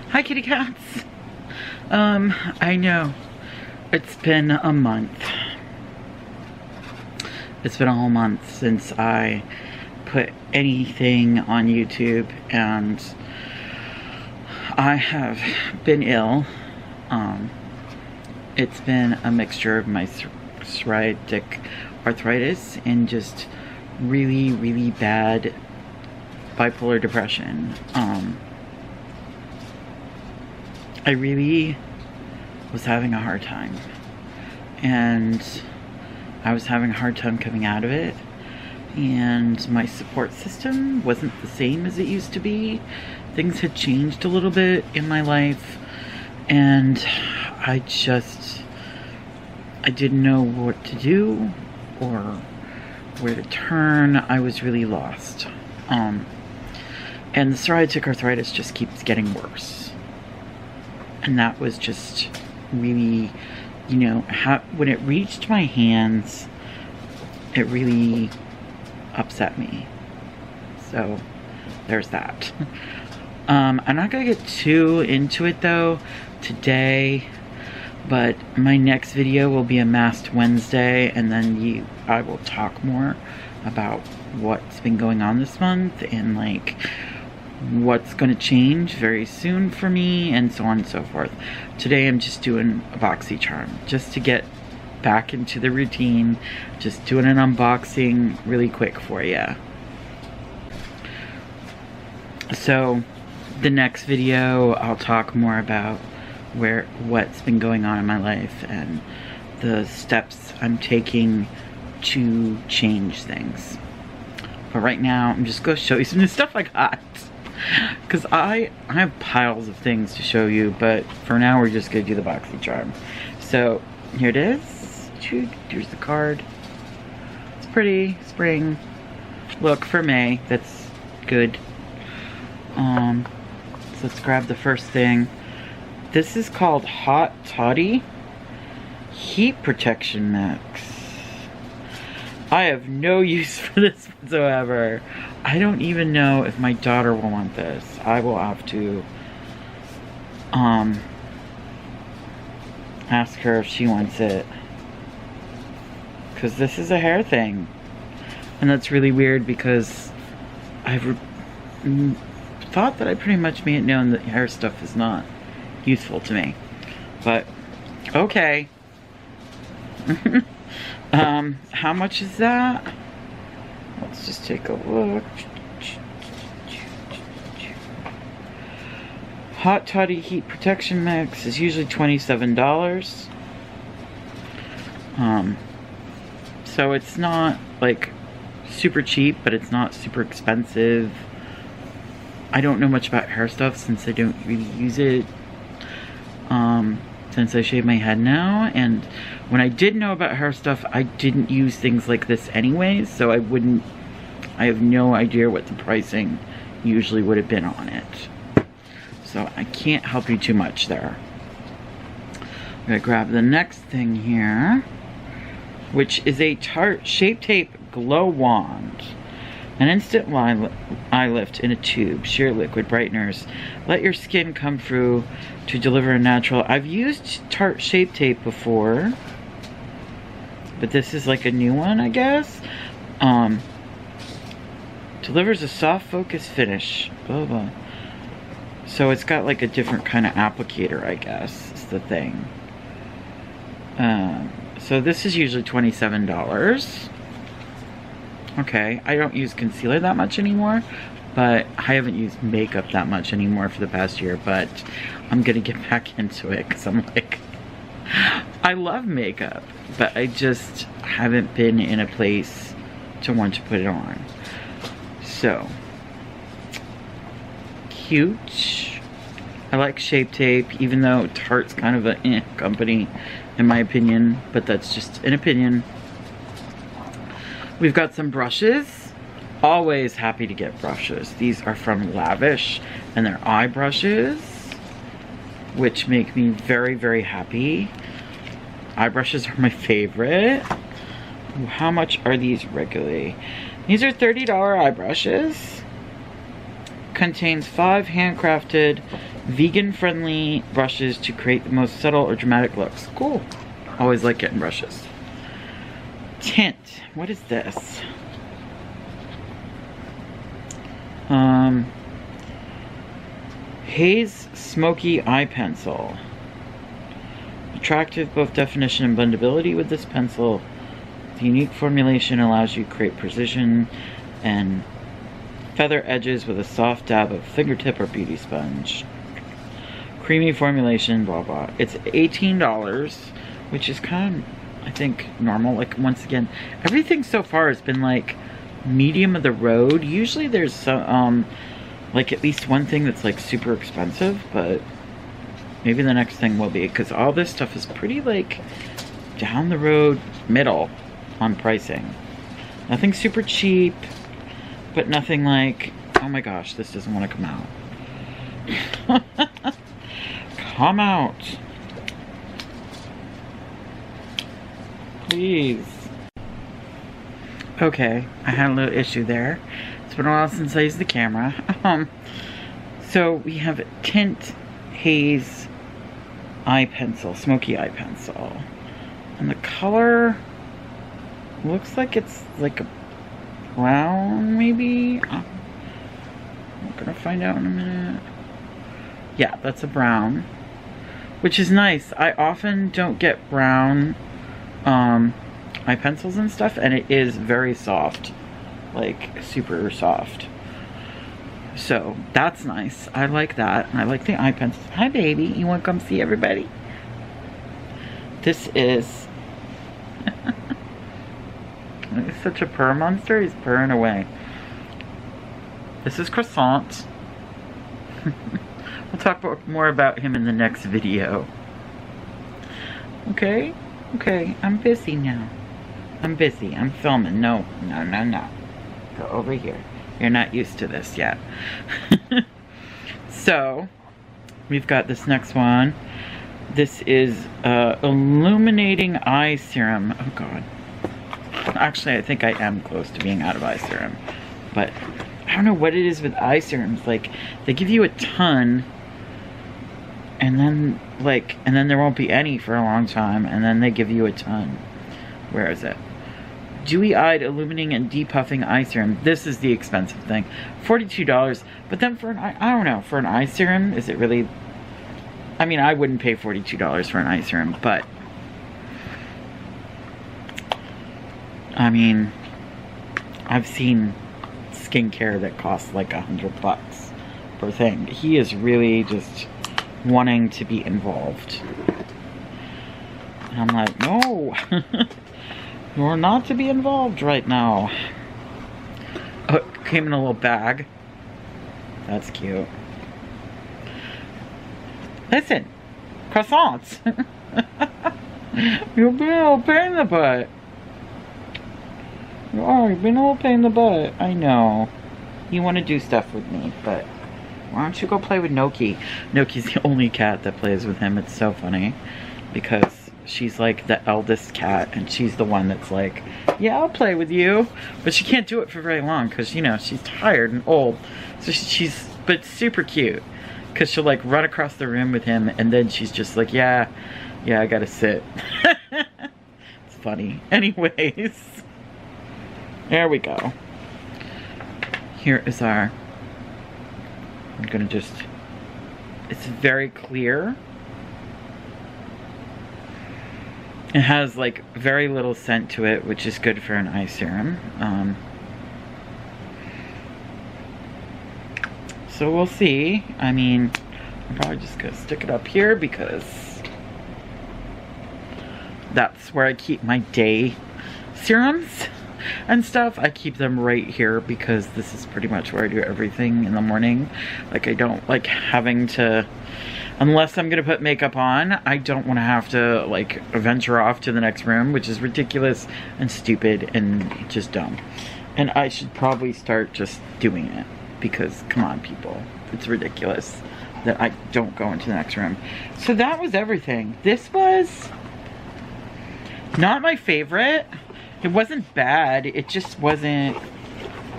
Hi, kitty cats. I know it's been a month. It's been a whole month since I put anything on YouTube, and I have been ill. It's been a mixture of my psoriatic arthritis and just really, really bad bipolar depression. I really was having a hard time, and I was having a hard time coming out of it, and my support system wasn't the same as it used to be. Things had changed a little bit in my life, and I didn't know what to do or where to turn. I was really lost. And the psoriatic arthritis just keeps getting worse. And that was just really, you know, when it reached my hands, it really upset me. So there's that. I'm not gonna get too into it though today, but my next video will be a Masked Wednesday, and then I will talk more about what's been going on this month and like what's going to change very soon for me, and so on and so forth. Today I'm just doing a Boxycharm just to get back into the routine, just doing an unboxing really quick for you. So the next video I'll talk more about what's been going on in my life and the steps I'm taking to change things. But right now I'm just going to show you some new stuff I got, because I have piles of things to show you, but for now we're just going to do the Boxycharm. So here it is. Here's the card. It's pretty. Spring look for May. That's good. So let's grab the first thing. This is called Hot Toddy Heat Protection Mix. I have no use for this whatsoever. I don't even know if my daughter will want this. I will have to ask her if she wants it, because this is a hair thing, and that's really weird because I've thought that I pretty much made it known that hair stuff is not useful to me, but okay. How much is that? Let's just take a look. Hot Toddy Heat Protection Mix is usually $27. So it's not like super cheap, but it's not super expensive. I don't know much about hair stuff since I don't really use it. Since I shave my head now, and when I did know about hair stuff, I didn't use things like this anyways, so I have no idea what the pricing usually would have been on it. So I can't help you too much there. I'm gonna grab the next thing here, which is a Tart Shape Tape Glow Wand. An instant eye lift in a tube, sheer liquid brighteners. Let your skin come through to deliver a natural. I've used Tarte Shape Tape before, but this is like a new one, I guess. Delivers a soft focus finish. Blah, blah. So it's got like a different kind of applicator, I guess, is the thing. So this is usually $27. Okay, I don't use concealer that much anymore, but I haven't used makeup that much anymore for the past year, but I'm gonna get back into it because I'm like, I love makeup, but I just haven't been in a place to want to put it on. So, cute. I like Shape Tape, even though Tarte's kind of a company in my opinion, but that's just an opinion. We've got some brushes. Always happy to get brushes. These are from Lavish, and they're eye brushes, which make me very, very happy. Eye brushes are my favorite. How much are these regularly? These are $30 eye brushes. Contains 5 handcrafted Vegan-friendly brushes to create the most subtle or dramatic looks. Cool. Always like getting brushes. Tint. What is this? Haze Smoky Eye Pencil. Attractive both definition and blendability with this pencil. The unique formulation allows you to create precision and feather edges with a soft dab of fingertip or beauty sponge. Creamy formulation, blah blah. It's $18, which is kind of, I think, normal. Like, once again, everything so far has been like medium of the road. Usually there's some like at least one thing that's like super expensive, but maybe the next thing will be, because all this stuff is pretty like down the road middle on pricing. Nothing super cheap, but nothing like, oh my gosh, this doesn't want to come out. Come out, please. Okay, I had a little issue there. It's been a while since I used the camera. So we have Tint Haze Eye Pencil, Smoky Eye Pencil. And the color looks like it's like a brown, maybe? I'm gonna find out in a minute. Yeah, that's a brown, which is nice. I often don't get brown eye pencils and stuff, and it is very soft, like super soft. So that's nice. I like that. And I like the eye pencils. Hi baby, you want to come see everybody? This is he's such a purr monster. He's purring away. This is Croissant. We'll talk more about him in the next video. Okay? Okay, I'm busy now. I'm busy. I'm filming. No. Go over here. You're not used to this yet. So, we've got this next one. This is Illuminating Eye Serum. Oh god. Actually, I think I am close to being out of eye serum. But I don't know what it is with eye serums. Like, they give you a ton, and then there won't be any for a long time, and then they give you a ton. Where is it? Dewy-eyed illuminating and depuffing eye serum. This is the expensive thing. $42. But then for an eye, I don't know, for an eye serum, is it really? I mean, I wouldn't pay $42 for an eye serum, but I mean, I've seen skincare that costs like $100 per thing. He is really just wanting to be involved. And I'm like, no. You're not to be involved right now. Oh, it came in a little bag. That's cute. Listen, croissants. You're being a little pain in the butt. You are, you're being a little pain in the butt. I know. You want to do stuff with me, but why don't you go play with Noki? Noki's the only cat that plays with him. It's so funny because she's like the eldest cat, and she's the one that's like, yeah, I'll play with you. But she can't do it for very long because, you know, she's tired and old. So but super cute because she'll like run across the room with him, and then she's just like, yeah, I gotta sit. It's funny. Anyways, there we go. Here is our, I'm gonna just, it's very clear. It has like very little scent to it, which is good for an eye serum. So we'll see. I mean, I'm probably just gonna stick it up here because that's where I keep my day serums and stuff. I keep them right here because this is pretty much where I do everything in the morning. Like, I don't like having to, unless I'm gonna put makeup on, I don't want to have to like venture off to the next room, which is ridiculous and stupid and just dumb. And I should probably start just doing it because, come on people, it's ridiculous that I don't go into the next room. So that was everything. This was not my favorite. It wasn't bad, it just wasn't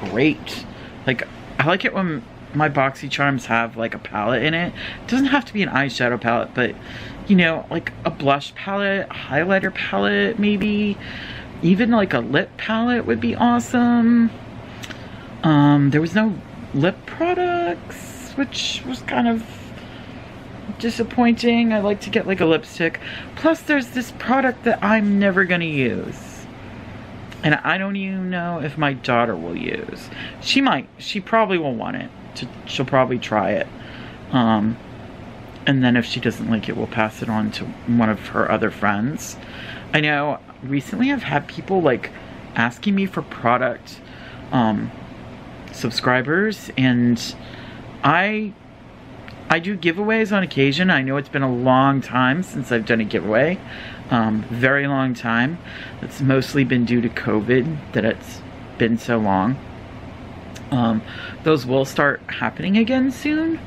great. Like, I like it when my Boxycharms have like a palette in it. It doesn't have to be an eyeshadow palette, but you know, like a blush palette, highlighter palette, maybe even like a lip palette would be awesome. There was no lip products, which was kind of disappointing. I like to get like a lipstick. Plus there's this product that I'm never gonna use, and I don't even know if my daughter will use. She probably will want it. She'll probably try it. And then if she doesn't like it, we'll pass it on to one of her other friends. I know recently I've had people like asking me for product subscribers, and I do giveaways on occasion. I know it's been a long time since I've done a giveaway. Very long time. It's mostly been due to COVID that it's been so long. Those will start happening again soon.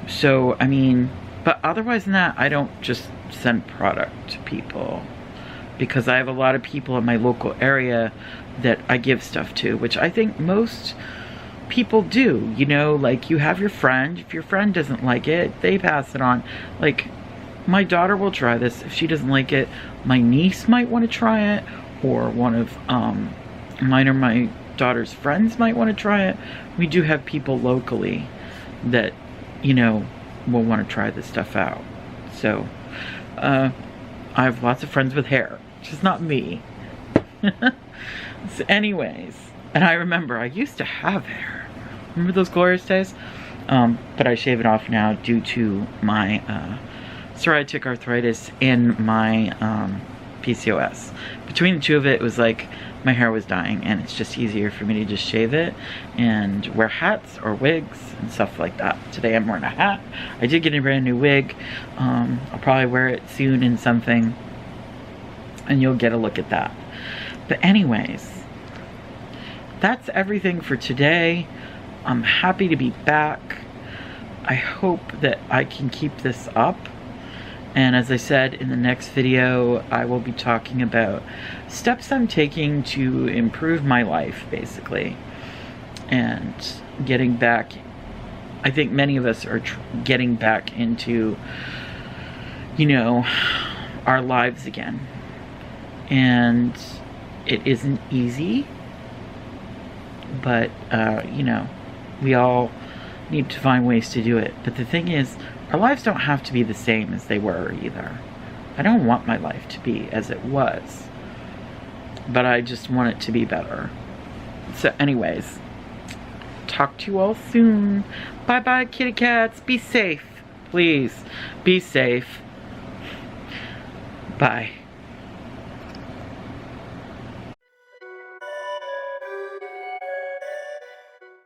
So, I mean, but otherwise than that, I don't just send product to people, because I have a lot of people in my local area that I give stuff to, which I think most people do. You know, like you have your friend. If your friend doesn't like it, they pass it on. Like, my daughter will try this. If she doesn't like it, my niece might want to try it, or one of mine or my daughter's friends might want to try it. We do have people locally that, you know, will want to try this stuff out. So I have lots of friends with hair, just not me. So anyways, and I remember I used to have hair. Remember those glorious days? But I shave it off now due to my psoriatic arthritis and my PCOS. Between the two of it, it was like my hair was dying, and it's just easier for me to just shave it and wear hats or wigs and stuff like that. Today I'm wearing a hat. I did get a brand new wig. I'll probably wear it soon in something, and you'll get a look at that. But anyways, that's everything for today. I'm happy to be back. I hope that I can keep this up. And as I said, in the next video, I will be talking about steps I'm taking to improve my life, basically. And getting back, I think many of us are getting back into, you know, our lives again. And it isn't easy, but, you know, we all need to find ways to do it. But the thing is, our lives don't have to be the same as they were either. I don't want my life to be as it was, but I just want it to be better. So anyways, talk to you all soon. Bye bye, kitty cats. Be safe, please. Be safe. Bye.